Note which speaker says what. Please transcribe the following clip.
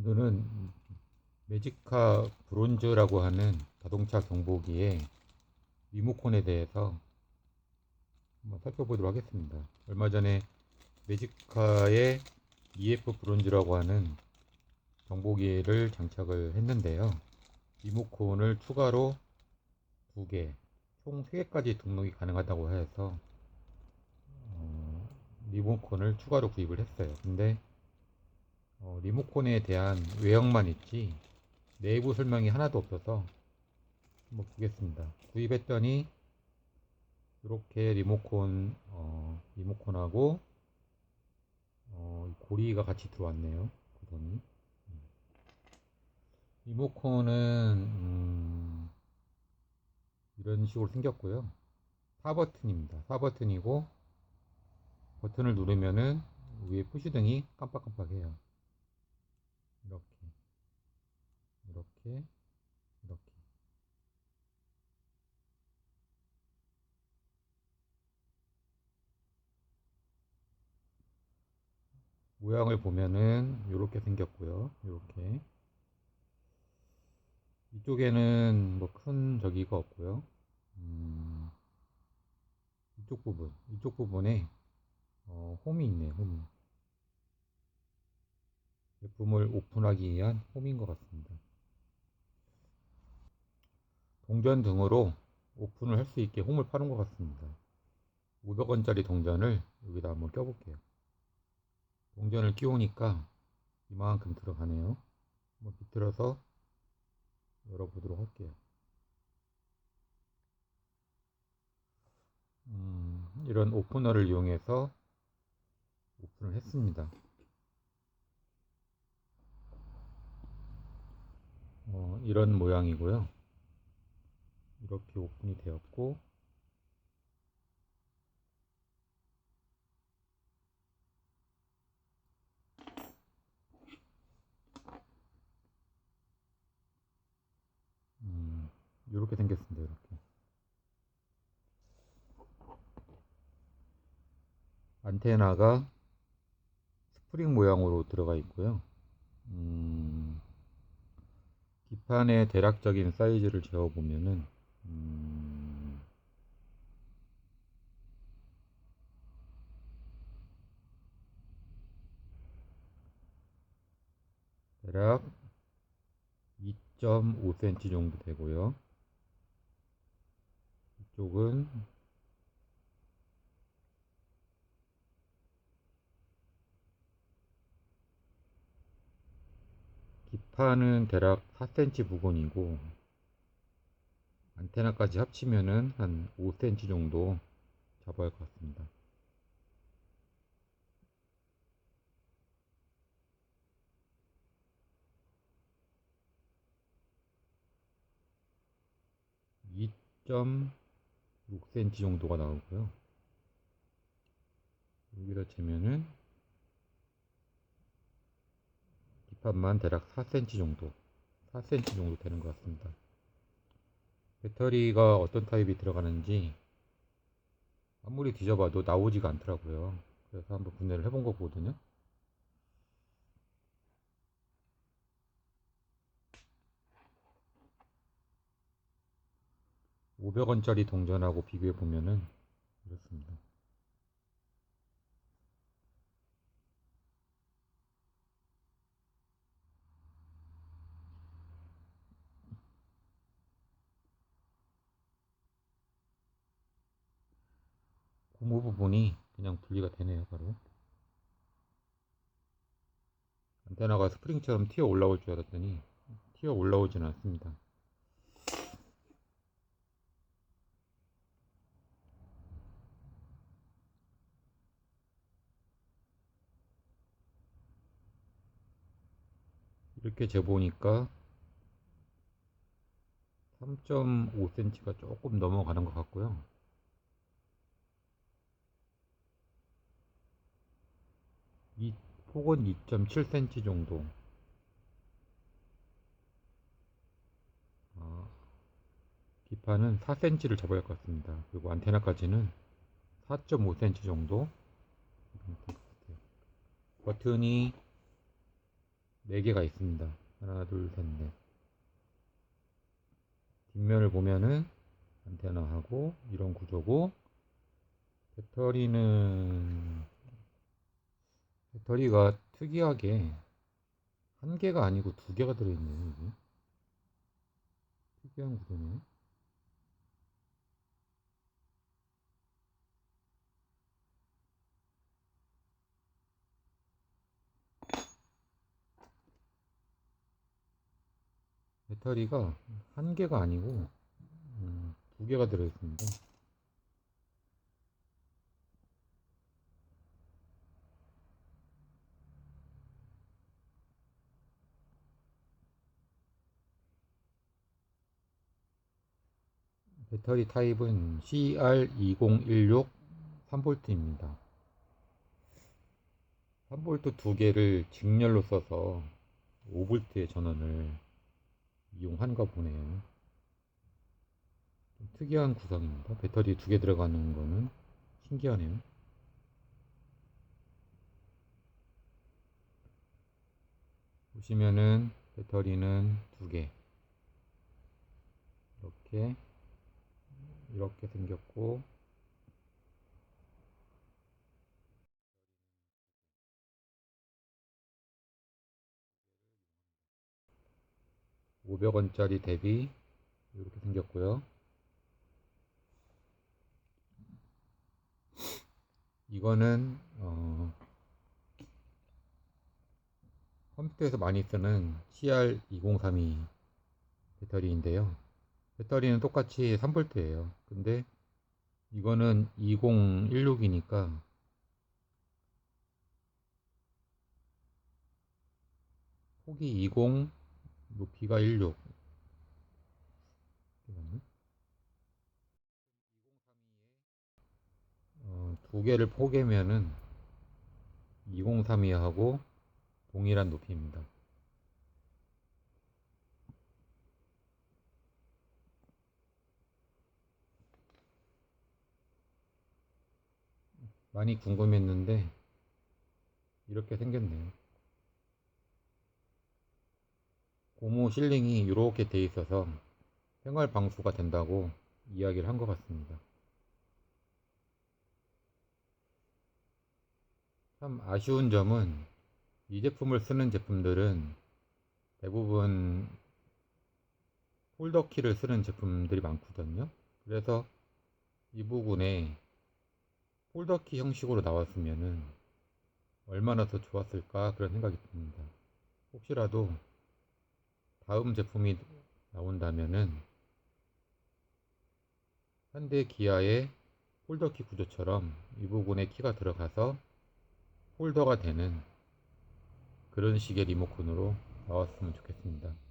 Speaker 1: 오늘은 매지카 브론즈라고 하는 자동차 경보기의 리모컨에 대해서 한번 살펴보도록 하겠습니다. 얼마 전에 매지카의 EF 브론즈라고 하는 경보기를 장착을 했는데요. 리모컨을 추가로 2개, 총 3개까지 등록이 가능하다고 해서 리모컨을 추가로 구입을 했어요. 근데 리모컨에 대한 외형만 있지 내부 설명이 하나도 없어서 한번 보겠습니다. 구입했더니 이렇게 리모컨하고 고리가 같이 들어왔네요. 구성이. 리모컨은 이런 식으로 생겼고요. 4버튼입니다. 4버튼이고 버튼을 누르면은 위에 푸시등이 깜빡깜빡해요. 이렇게 이렇게 이렇게 모양을 보면은 이렇게 생겼고요. 이렇게 이쪽에는 뭐 큰 저기가 없고요. 이쪽 부분에 홈이 있네요. 홈. 제품을 오픈하기 위한 홈인 것 같습니다. 동전 등으로 오픈을 할 수 있게 홈을 파는 것 같습니다. 500원짜리 동전을 여기다 한번 껴볼게요. 동전을 끼우니까 이만큼 들어가네요. 한번 비틀어서 열어보도록 할게요. 이런 오프너를 이용해서 오픈을 했습니다. 이런 모양이고요. 이렇게 오픈이 되었고 이렇게 생겼습니다. 이렇게 안테나가 스프링 모양으로 들어가 있고요. 기판의 대략적인 사이즈를 재어보면은 대략 2.5cm 정도 되고요. 이쪽은 기판은 대략 4cm 부근이고 안테나까지 합치면은 한 5cm 정도 잡아야 할 것 같습니다. (2.6cm) 정도가 나오고요. 여기다 재면은 기판만 대략 4cm 정도 되는 것 같습니다. 배터리가 어떤 타입이 들어가는지 아무리 뒤져봐도 나오지가 않더라고요. 그래서 한번 분해를 해본 거거든요. 500원짜리 동전하고 비교해 보면은 이렇습니다. 고무 부분이 그냥 분리가 되네요. 바로 안테나가 스프링처럼 튀어 올라올 줄 알았더니 튀어 올라오지는 않습니다. 이렇게 재보니까 3.5cm가 조금 넘어가는 것 같고요. 이 폭은 2.7cm 정도. 기판은 4cm를 잡아야 할 것 같습니다. 그리고 안테나까지는 4.5cm 정도. 버튼이 4개가 있습니다. 하나, 둘, 셋, 넷. 뒷면을 보면은 안테나하고 이런 구조고, 배터리가 특이하게 한 개가 아니고 2개가 들어있네요. 여기. 특이한 구조네요. 배터리가 한 개가 아니고 2개가 들어있습니다. 배터리 타입은 CR2016 3V입니다. 3V 2개를 직렬로 써서 5V의 전원을 이용한가 보네요. 좀 특이한 구성입니다. 배터리 2개 들어가는 거는 신기하네요. 보시면은 배터리는 2개 이렇게 생겼고, 500원짜리 대비 이렇게 생겼고요. 이거는 컴퓨터에서 많이 쓰는 CR2032 배터리인데요. 배터리는 똑같이 3V예요. 근데 이거는 2016이니까 폭이 20, 높이가 16. 2개를 포개면은 2032하고 동일한 높이입니다. 많이 궁금했는데 이렇게 생겼네요. 고무 실링이 이렇게 돼 있어서 생활 방수가 된다고 이야기를 한 것 같습니다. 참 아쉬운 점은 이 제품을 쓰는 제품들은 대부분 폴더키를 쓰는 제품들이 많거든요. 그래서 이 부분에 폴더키 형식으로 나왔으면은 얼마나 더 좋았을까 그런 생각이 듭니다. 혹시라도 다음 제품이 나온다면은 현대 기아의 폴더키 구조처럼 이 부분에 키가 들어가서 폴더가 되는 그런 식의 리모컨으로 나왔으면 좋겠습니다.